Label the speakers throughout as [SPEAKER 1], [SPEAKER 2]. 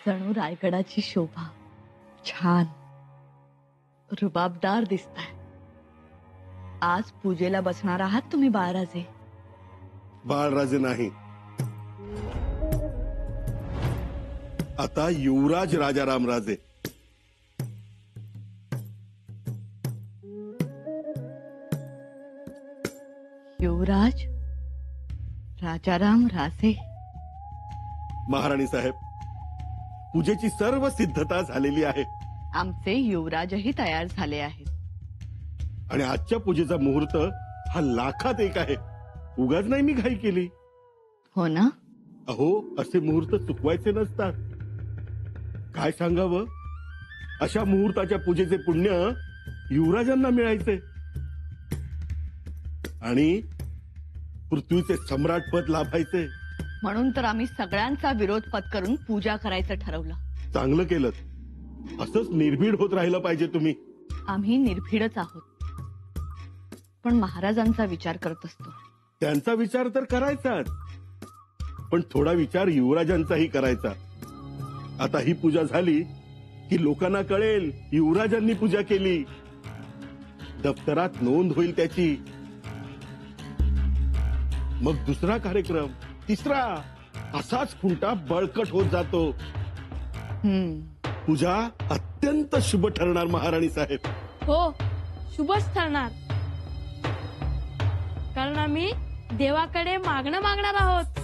[SPEAKER 1] जणू रायगडाची शोभा. छान रुबाबदार दिसताय. आज पूजेला बसणार आहात तुम्ही बाळराजे?
[SPEAKER 2] बाळराजे नाही, आता युवराज राजाराम राजे.
[SPEAKER 1] युवराज राजाराम राजे.
[SPEAKER 2] महाराणी साहेब, पूजेची सर्व सिद्धता झालेली आहे
[SPEAKER 1] आमचे युवराजही तयार झाले आहेत.
[SPEAKER 2] आणि आजच्या पूजेचा मुहूर्त हा लाखात एक आहे. उगाच नाही मी घाई केली.
[SPEAKER 1] हो ना?
[SPEAKER 2] अहो, असे मुहूर्त चुकवायचे नसतात. काय सांगावं, अशा मुहूर्ताच्या पूजेचे पुण्य युवराजांना मिळायचे आणि पृथ्वीचे सम्राट पद लाभायचे.
[SPEAKER 1] म्हणून तर आम्ही सगळ्यांचा विरोध पत्करून पूजा करायचं ठरवलं.
[SPEAKER 2] चांगलं केलं. असंच निर्भीड होत राहिलं पाहिजे तुम्ही.
[SPEAKER 1] आम्ही निर्भीडच आहोत, पण महाराजांचा विचार करत असतो.
[SPEAKER 2] त्यांचा विचार तर करायचाच, पण थोडा विचार युवराजांचाही करायचा. आता ही पूजा झाली की लोकांना कळेल युवराजांनी पूजा केली. दप्तरात नोंद होईल त्याची. मग दुसरा कार्यक्रम, तिसरा, असाच खुंटा बळकट होत जातो. पूजा अत्यंत शुभ ठरणार महाराणी साहेब.
[SPEAKER 3] हो, शुभच ठरणार. कारण आम्ही देवाकडे मागणं मागणार आहोत.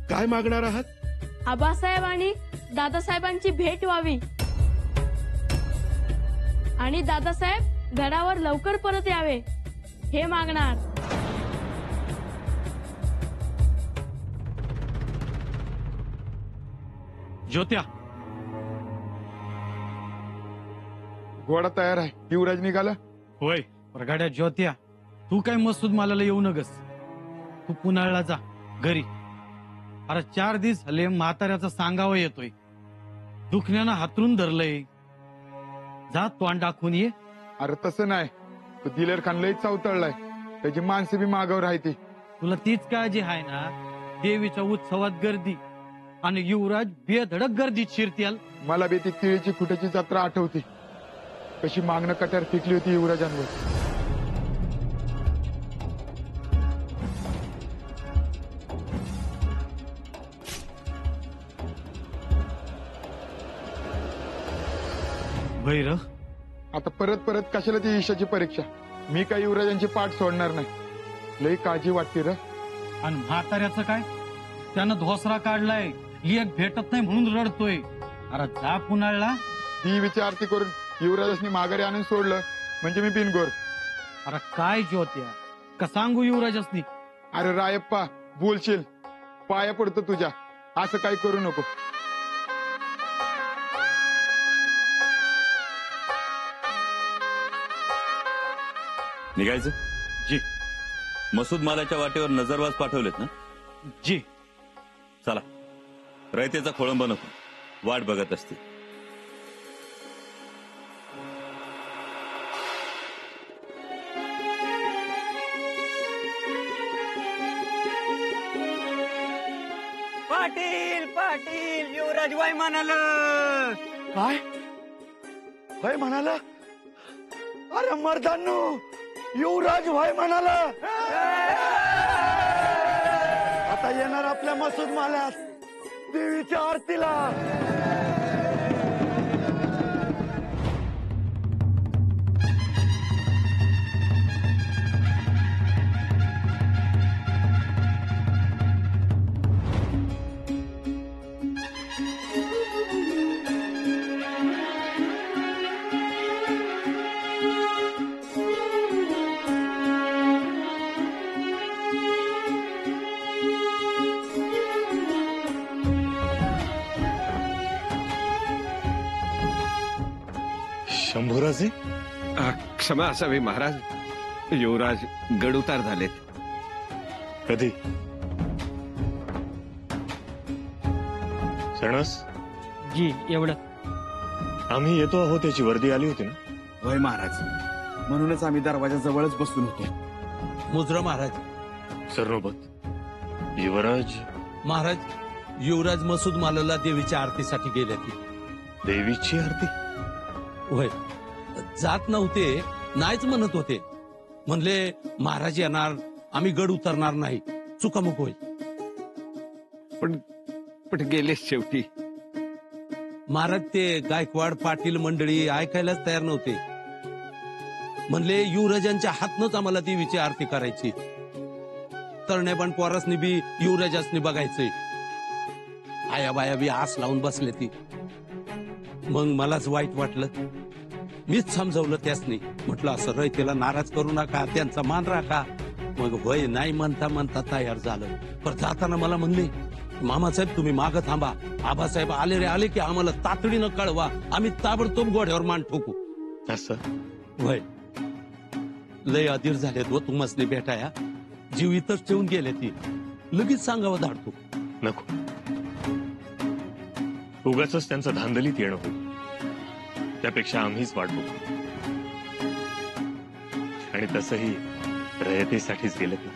[SPEAKER 2] काय मागणार आहात?
[SPEAKER 3] आबासाहेब आणि दादासाहेबांची भेट व्हावी आणि दादासाहेब गडावर लवकर परत यावे हे मागणार.
[SPEAKER 4] ज्योत्या,
[SPEAKER 5] घोडा तयार आहे. युवराज निघाला.
[SPEAKER 4] होय प्रगाड्या. ज्योत्या, तू काय मसूद मालाला येऊ नगस. तू पुण्याला जा घरी. अरे 4 दिवस झाले म्हाताऱ्याचा सांगावं येतोय. दुखण्यानं हातरून धरलंय. जा तोंड दाखवून ये.
[SPEAKER 5] अरे तसं नाही, तो दिलेर खान लई चवतळलाय. त्याची माणसं बी मागावर राहते.
[SPEAKER 4] तुला तीच काळजी आहे ना? देवीच्या उत्सवात गर्दी आणि युवराज बेधडक गर्दीत शिरतील.
[SPEAKER 5] मला बी ती तिळीची खुट्याची जत्रा आठवती. कशी मागणं कट्यार फेकली होती युवराजांवर.
[SPEAKER 4] भैर,
[SPEAKER 5] आता परत परत कशाला ती ईशाची परीक्षा? मी काय युवराजांची पाठ सोडणार नाही. लई काळजी वाटते र.
[SPEAKER 4] आणि म्हाताऱ्याचं काय? त्यानं धोसरा काढलाय. एक भेटत नाही म्हणून रडतोय. अरे जा पुण्याला.
[SPEAKER 5] ती विचारती करून युवराजांनी माघारी आणून सोडलं म्हणजे मी बिनगोर.
[SPEAKER 4] अरे काय ज्योत्या, का सांगू युवराजासनी?
[SPEAKER 5] अरे रायप्पा, बोलशील पाया पडतो तुझ्या. असं काही करू नको.
[SPEAKER 6] निघायचं?
[SPEAKER 4] जी.
[SPEAKER 6] मसूद मालाच्या वाटेवर नजरबाज पाठवलेत ना?
[SPEAKER 4] जी.
[SPEAKER 6] चला, रयतेचा खोळंबा नको. वाट बघत असते.
[SPEAKER 7] पाटील पाटील, युवराज वाय म्हणाल.
[SPEAKER 8] काय भाई म्हणाला? अरे मर्दांनो, युवराज भाई म्हणाला. आता येणार आपल्या मसूद माल्यात देवीच्या आरतीला.
[SPEAKER 9] शंभूराजे,
[SPEAKER 10] क्षमा असावी महाराज. युवराज गडउतार झालेत.
[SPEAKER 9] कधी? सणस
[SPEAKER 4] जी, एवढं.
[SPEAKER 9] आम्ही येतो आहोत त्याची वर्दी आली होती ना?
[SPEAKER 8] होय महाराज, म्हणूनच आम्ही दरवाजाजवळच बसून होतो.
[SPEAKER 11] मुजरा महाराज.
[SPEAKER 9] सरनोबत युवराज
[SPEAKER 11] महाराज, युवराज मसूद मालला देवीच्या आरतीसाठी गेले ती.
[SPEAKER 9] देवीची आरती?
[SPEAKER 11] होय, जात नव्हते, नाहीच म्हणत होते. म्हणले महाराज येणार, आम्ही गड उतरणार नाही, चुकामुक होईल.
[SPEAKER 10] पण गेलेच शेवटी.
[SPEAKER 11] महाराज ते गायकवाड पाटील मंडळी ऐकायलाच तयार नव्हते. म्हणले युवराजांच्या हातनच आम्हाला देवीची आरती करायची. तरण्यापण पोरासनी बी युवराजासनी बघायचंय. आया बाया बी आस लावून बसले ती. मग मलाच वाईट वाटलं. मीच समजवलं त्यासनी. म्हटलं असं रयतेला नाराज करू नका, त्यांचा मान राखा. मग वय नाही म्हणता म्हणता तयार झालं. पण जाताना मला म्हणले, मामासाहेब तुम्ही मागं थांबा, आबासाहेब आले रे आले की आम्हाला तातडीनं कळवा, आम्ही ताबडतोब घोड्यावर मान ठोकू.
[SPEAKER 9] असं?
[SPEAKER 11] वय लय अधीर झालेत व तुम्हाला भेटाया. जीव इथंच ठेवून गेले ती. लगेच सांगावं धाडतो.
[SPEAKER 9] नको, उगाच त्यांचं धांदलीत येणं होईल. त्यापेक्षा आम्हीच वाट बघू. आणि तसंही रयतेसाठीच गेलेत ना.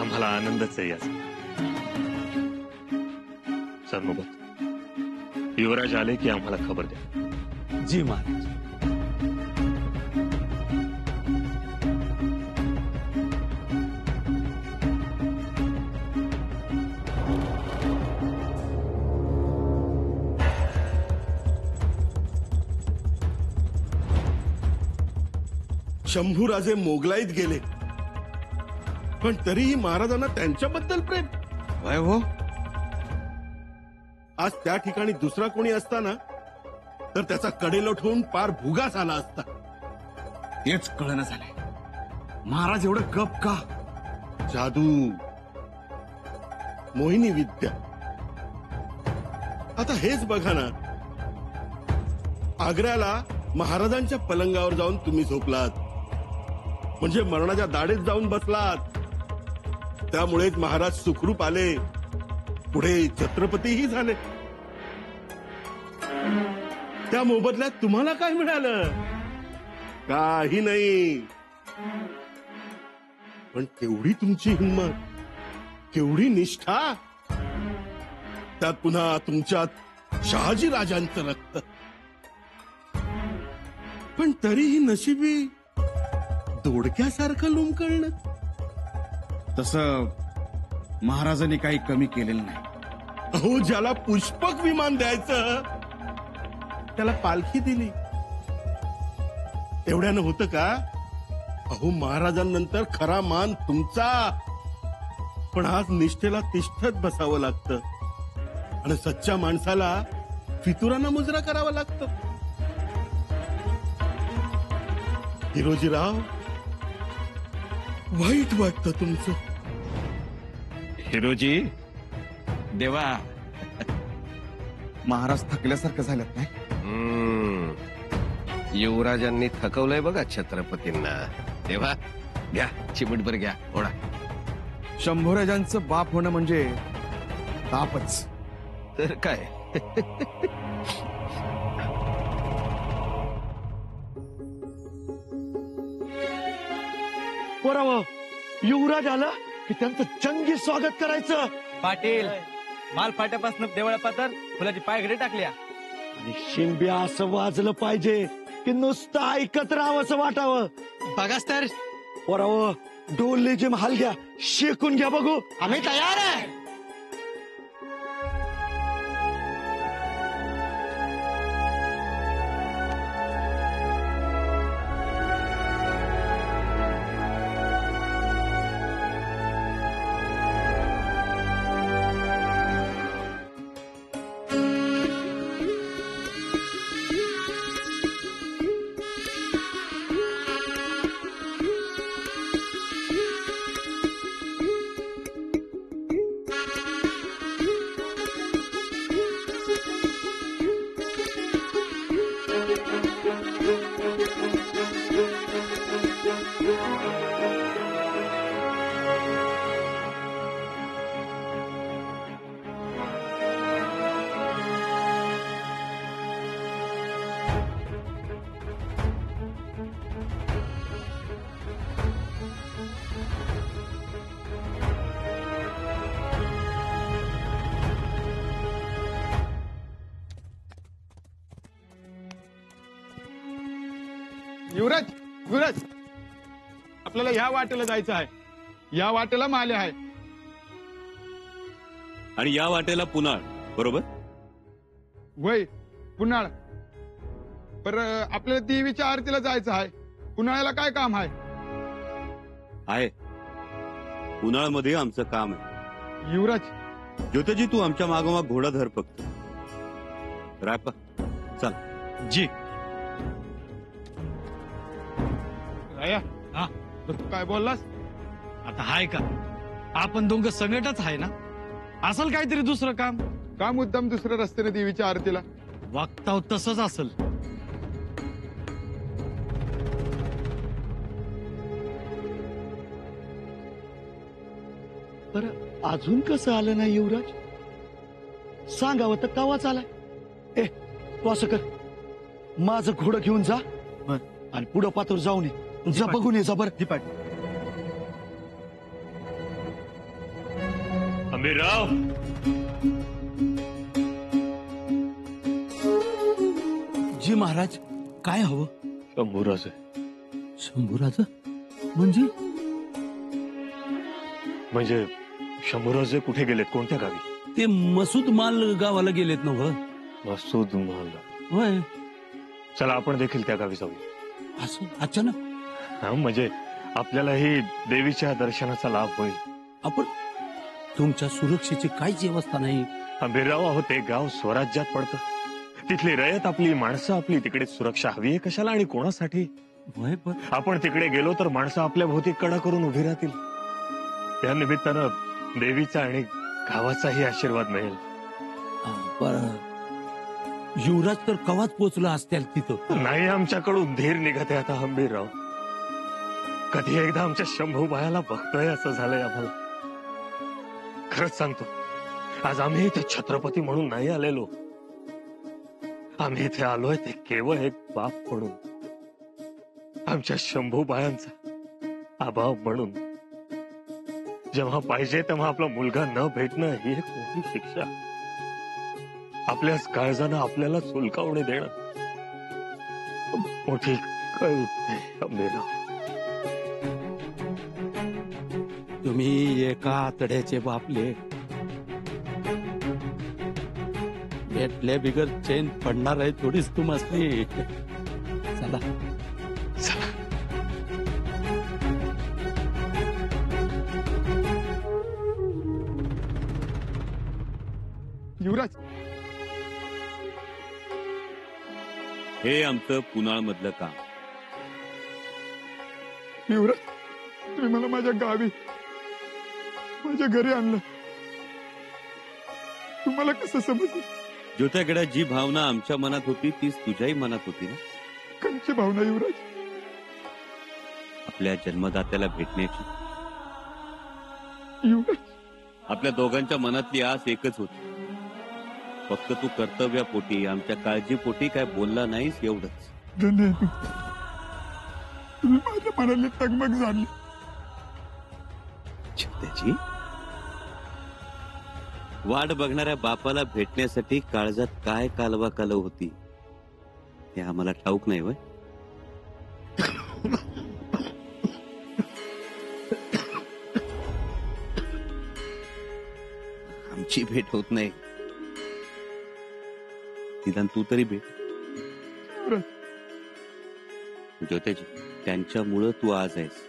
[SPEAKER 9] आम्हाला आनंदच आहे याचा. सन्मुगत युवराज आले की आम्हाला खबर द्या.
[SPEAKER 11] जी महाराज.
[SPEAKER 2] शंभूराजे मोगलाईत गेले, पण तरीही महाराजांना त्यांच्याबद्दल प्रेम.
[SPEAKER 5] वय हो,
[SPEAKER 2] आज त्या ठिकाणी दुसरा कोणी असताना तर त्याचा कडेलोट होऊन पार भुगास आला असता.
[SPEAKER 8] तेच कळणं झालंय, महाराज एवढं गप का?
[SPEAKER 2] जादू, मोहिनी विद्या. आता हेच बघा ना, आग्र्याला महाराजांच्या पलंगावर जाऊन तुम्ही झोपलात, म्हणजे मरणाच्या दाढेत जाऊन बसलात. त्यामुळेच महाराज सुखरूप आले, पुढे छत्रपतीही झाले. त्या मोबदल्यात तुम्हाला काय मिळालं? काही नाही. पण केवढी तुमची हिंमत, केवढी निष्ठा, त्यात पुन्हा तुमच्यात शहाजी राजांचं रक्त. पण तरीही नशिबी दोडक्यासारखं लोंबकळणं.
[SPEAKER 8] तसं महाराजांनी काही कमी केलेलं नाही.
[SPEAKER 2] अहो, ज्याला पुष्पक विमान द्यायचं त्याला पालखी दिली. एवढ्यानं होतं का? अहो, महाराजांनंतर खरा मान तुमचा. पण आज निष्ठेला तिष्ठत बसावं लागतं आणि सच्च्या माणसाला फितुरांना मुजरा करावा लागतो. हिरोजीराव, वाईट वाटतं तुमचं.
[SPEAKER 10] हिरोजी देवा,
[SPEAKER 8] महाराज थकल्यासारखं झाल्यात नाही.
[SPEAKER 10] युवराजांनी थकवलंय बघा छत्रपतींना. देवा घ्या, चिमटभर घ्या, ओढा.
[SPEAKER 8] शंभूराजांचं बाप होणं म्हणजे तापच.
[SPEAKER 10] तर काय.
[SPEAKER 8] पोरावं, युवराज आला की त्यांचं चंगी स्वागत करायचं.
[SPEAKER 7] पाटील, माल फाट्यापासून देवळापातर फुलाची पायघडी टाकल्या.
[SPEAKER 8] आणि शिंब्या असं वाजलं पाहिजे की नुसतं ऐकत राहावं असं वाटावं.
[SPEAKER 7] बघाच तर.
[SPEAKER 8] पोरावं, डोल लेजिम हलग्या शेकून घ्या बघू.
[SPEAKER 7] आम्ही तयार आहे.
[SPEAKER 5] युवराज युवराज आपल्याला ह्या वाटेला जायचं आहे. या वाटेला माले आहे.
[SPEAKER 6] आणि या वाटेला पुनाळ, बरोबर?
[SPEAKER 5] वय पुनाळ. पर आपल्याला देवीच्या आरतीला जायचं आहे. पुनाळ्याला काय काम आहे?
[SPEAKER 6] आहे, पुनाळमध्ये आमचं काम आहे.
[SPEAKER 5] युवराज
[SPEAKER 6] ज्योतिजी, तू आमच्या मागोमाग घोडा धर फक्त. रायप्पा चल.
[SPEAKER 4] जी.
[SPEAKER 5] राया
[SPEAKER 4] हा?
[SPEAKER 5] तू काय बोललास?
[SPEAKER 4] आता हाय का, आपण दोघं संगटच आहे ना. असल काहीतरी दुसरं काम.
[SPEAKER 5] का मुद्दाम दुसऱ्या रस्त्याने देवीच्या आरतीला?
[SPEAKER 4] वागताव तसंच असल.
[SPEAKER 8] बरं अजून कसं आलं नाही युवराज? सांगावं तर कावाच आलाय. ए तू असं कर, माझं घोडं घेऊन जा आणि पुढं पातूर जाऊन ये. जा बघून ये जा. बरं
[SPEAKER 9] आंबेराव,
[SPEAKER 11] जी महाराज, काय हवं?
[SPEAKER 9] शंभूराज.
[SPEAKER 11] शंभूराज म्हणजे
[SPEAKER 9] शंभूराजे कुठे गेलेत? कोणत्या गावी?
[SPEAKER 11] ते मसूद माल गावाला गेलेत ना?
[SPEAKER 9] मसूद माल.
[SPEAKER 11] होय.
[SPEAKER 9] चला आपण देखील त्या गावी जाऊया.
[SPEAKER 11] असं अचानक?
[SPEAKER 9] हा, म्हणजे आपल्यालाही देवीच्या दर्शनाचा लाभ होईल.
[SPEAKER 11] आपण तुमच्या सुरक्षेची काहीच व्यवस्था नाही.
[SPEAKER 9] आंबेराव, अहो ते गाव स्वराज्यात पडतं. तिथली रयत आपली, माणसं आपली. तिकडे सुरक्षा हवी आहे कशाला आणि कोणासाठी? आपण तिकडे गेलो तर माणसं आपल्या भोवती कडा करून उभी राहतील. त्या निमित्तानं देवीचा आणि गावाचाही आशीर्वाद मिळेल.
[SPEAKER 11] युवराज तर कवाच पोचला असतील तिथं.
[SPEAKER 9] नाही, आमच्याकडून धीर निघत आहे आता आंबेराव. कधी एकदा आमच्या शंभूबायाला बघतोय असं झालंय आम्हाला. खरंच सांगतो, आज आम्ही इथे छत्रपती म्हणून नाही आलेलो. आम्ही इथे आलोय ते केवळ एक बाप म्हणून, आमच्या शंभूबायांचा अभाव म्हणून. जेव्हा पाहिजे तेव्हा आपला मुलगा न भेटणं ही एक मोठी शिक्षा. आपल्याच काळजानं आपल्याला सुलकावणे देणं मोठी आंबेराव.
[SPEAKER 11] तुम्ही एका आतड्याचे बापले. भेटल्या बिगर चेन पडणार आहे थोडीच तुम्हाला. चला
[SPEAKER 9] चला.
[SPEAKER 5] युवराज,
[SPEAKER 6] हे आमचं पुनाळ मधलं काम.
[SPEAKER 5] युवराज, तुम्ही मला माझ्या गावी, माझ्या घरी आणलं. तुम्हाला कसं समजलं?
[SPEAKER 6] ज्योत्याकडे जी भावना आमच्या मनात होती तीच तुझ्याही मनात होती ना.
[SPEAKER 5] कोणची भावना युवराज?
[SPEAKER 6] आपल्या जन्मदात्याला भेटण्याची.
[SPEAKER 5] युवराज,
[SPEAKER 6] आपल्या दोघांच्या मनातली आस एकच होती. फक्त तू कर्तव्यापोटी, आमच्या काळजीपोटी काय बोलला नाहीस, एवढंच.
[SPEAKER 5] धन्यवाद. तुम्ही माझ्या मनाली तगमग झाली.
[SPEAKER 6] त्याची वाट बघणाऱ्या बापाला भेटण्यासाठी काळजात काय कालवा कालव होती हे आम्हाला ठाऊक नाही. वय आमची भेट होत नाही, निदान तू तरी भेट. ज्योतिजी, त्यांच्यामुळं तू आज आहेस.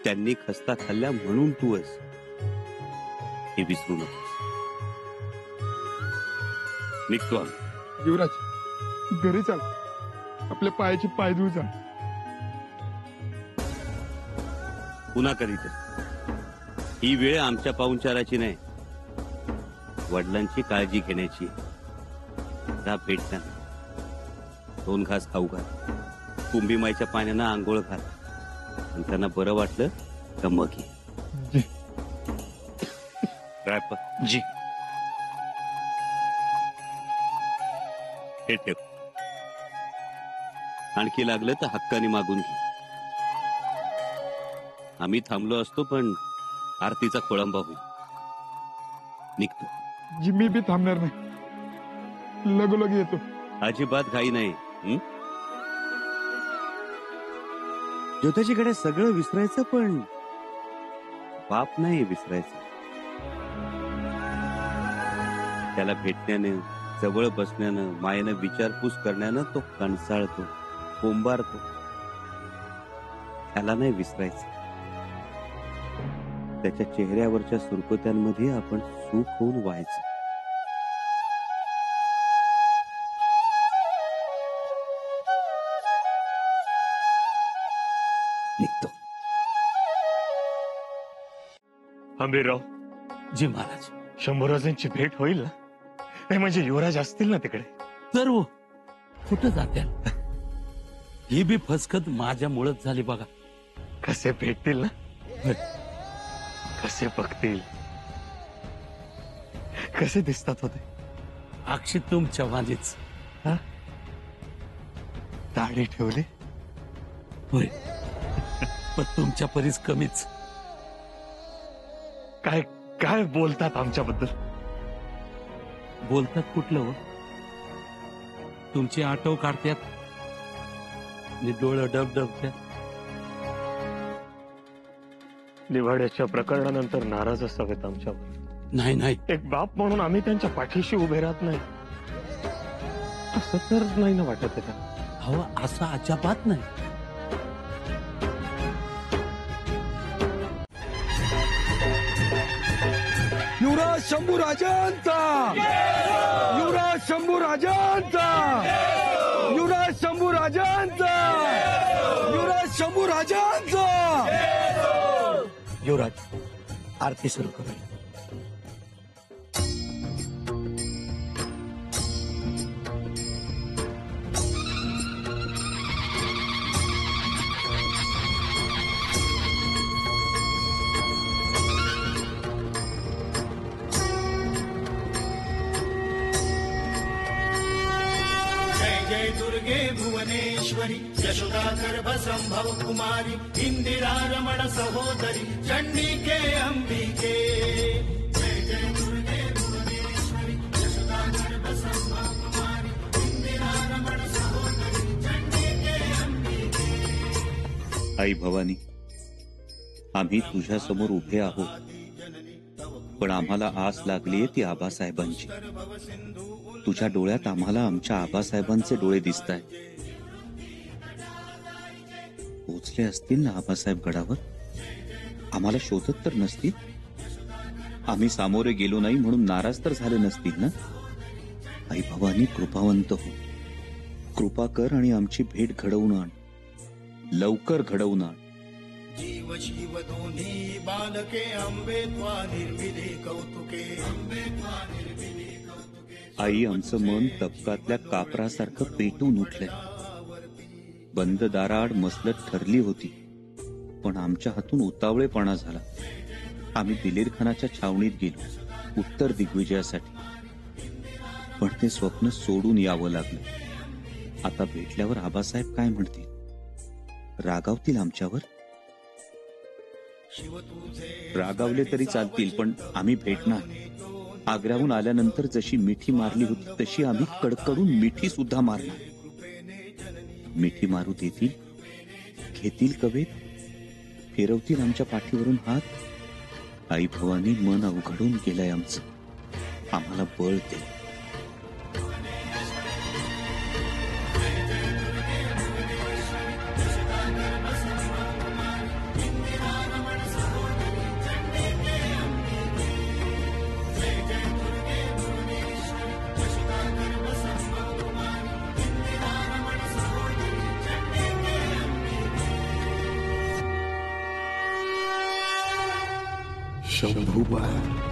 [SPEAKER 6] त्यांनी खस्ता खाल्ल्या म्हणून तू आहेस, हे विसरू नकोस. निघतो आम्ही.
[SPEAKER 5] युवराज, घरी चाल. आपल्या पायाची पाय धुऊ जा.
[SPEAKER 6] पुन्हा कधीतरी. ही वेळ आमच्या पाहुणचाराची नाही, वडिलांची काळजी घेण्याची. जा भेट ना. 2 घास खाऊ घाल, कुंभीमाईच्या पाण्यानं आंघोळ घाल, आणि त्यांना बरं वाटलं तर मग ये. रायप्पा
[SPEAKER 4] जी.
[SPEAKER 6] हे ठेव. आणखी लागलं तर हक्काने मागून घे. आम्ही थांबलो असतो पण आरतीचा खोळंबा होईल. निघतो.
[SPEAKER 5] जी, मी बी थांबणार नाही. लगोलग येतो.
[SPEAKER 6] अजिबात घाई नाही. ज्योताजीकडे सगळं विसरायचं, पण बाप नाही विसरायचं. त्याला भेटण्यानं, जवळ बसण्यानं, मायेनं विचारपूस करण्यानं तो कंसाळतो, कोंबारतो. त्याला नाही विसरायचं. त्याच्या चेहऱ्यावरच्या सुरकुत्यांमध्ये आपण सुख होऊन व्हायचं.
[SPEAKER 9] निघतो. हंबीरराव.
[SPEAKER 11] जी महाराज.
[SPEAKER 9] शंभूराजांची भेट होईल ना? नाही म्हणजे युवराज असतील ना तिकडे?
[SPEAKER 11] सर्व कुठं जात्या? ही बी फसकत माझ्यामुळेच झाली बघा.
[SPEAKER 9] कसे भेटतील ना? कसे बघतील? कसे दिसतात होते?
[SPEAKER 11] अक्षय तुमच्या वाणीच.
[SPEAKER 9] दाढी ठेवली?
[SPEAKER 11] होय, पण तुमच्या परीस कमीच.
[SPEAKER 9] काय काय बोलतात आमच्याबद्दल?
[SPEAKER 11] बोलतात कुठलं हो? तुमची आठव काढत्यात, डोळं डबडबत्यात.
[SPEAKER 9] निवाड्याच्या प्रकरणानंतर नाराज असावेत आमच्यावर.
[SPEAKER 11] नाही नाही,
[SPEAKER 9] एक बाप म्हणून आम्ही त्यांच्या पाठीशी उभे राहत नाही असं तर नाही ना वाटत आहे का?
[SPEAKER 11] अहो, असं अजिबात नाही.
[SPEAKER 8] युवराज शंभूराजांचा, युवराज शंभूराजांचा, युवराज शंभूराजांचा, युवराज शंभूराजांचा. युवराज, आरती सुरू करूया.
[SPEAKER 12] जय दुर्गे भुवनेश्वरी यशोदा गर्भ संभव कुमारी इंदिरा रमण सहोदरी चंडिके अंबिके. जय जय दुर्गे भुवनेश्वरी यशोदा गर्भ संभव कुमारी इंदिरा रमण सहोदरी चंडिके अंबिके.
[SPEAKER 6] आई भवानी, आम्ही तुझ्या समोर उभे आहोत, पण आम्हाला आस लागलीये ती आबासाहेबांची. तुझ्या डोळ्यात आम्हाला आमच्या आबासाहेबांचे डोळे दिसताय. पोचले असतील ना आबासाहेब गडावर? आम्हाला शोधत तर नसतील? आम्ही सामोरे गेलो नाही म्हणून नाराज तर झाले नसतील ना? आई भवानी, कृपावंत हो, कृपा कर आणि आमची भेट घडवून आण, लवकर घडवून आण.
[SPEAKER 12] जीव शिव दोन्ही बालके अंबे त्वा निर्मिले कौतुके. अंबे त्वा निर्मिले कौतुके.
[SPEAKER 6] आई, आमचं मन तबकातल्या कापरासारखं पेटून उठलंय. बंद दाराआड मसलत ठरली होती, पण आमच्या हातून उतावळेपणा झाला. आम्ही दिलेर खानाच्या छावणीत गेलो उत्तर दिग्विजयासाठी, पण ते स्वप्न सोडून यावं लागलं. आता भेटल्यावर आबासाहेब काय म्हणतील? रागावतील आमच्यावर? रागावले तरी चालतील, पण आम्ही भेटणार. आग्र्याहून आल्यानंतर जशी मिठी मारली होती तशी आम्ही कडकडून मिठी सुद्धा मारणार. मिठी मारू देतील, घेतील कवेत, फिरवतील आमच्या पाठीवरून हात. आई भवानी, मन अवघडून गेलंय आमचं, आम्हाला बळ दे.
[SPEAKER 2] शंभूबाई,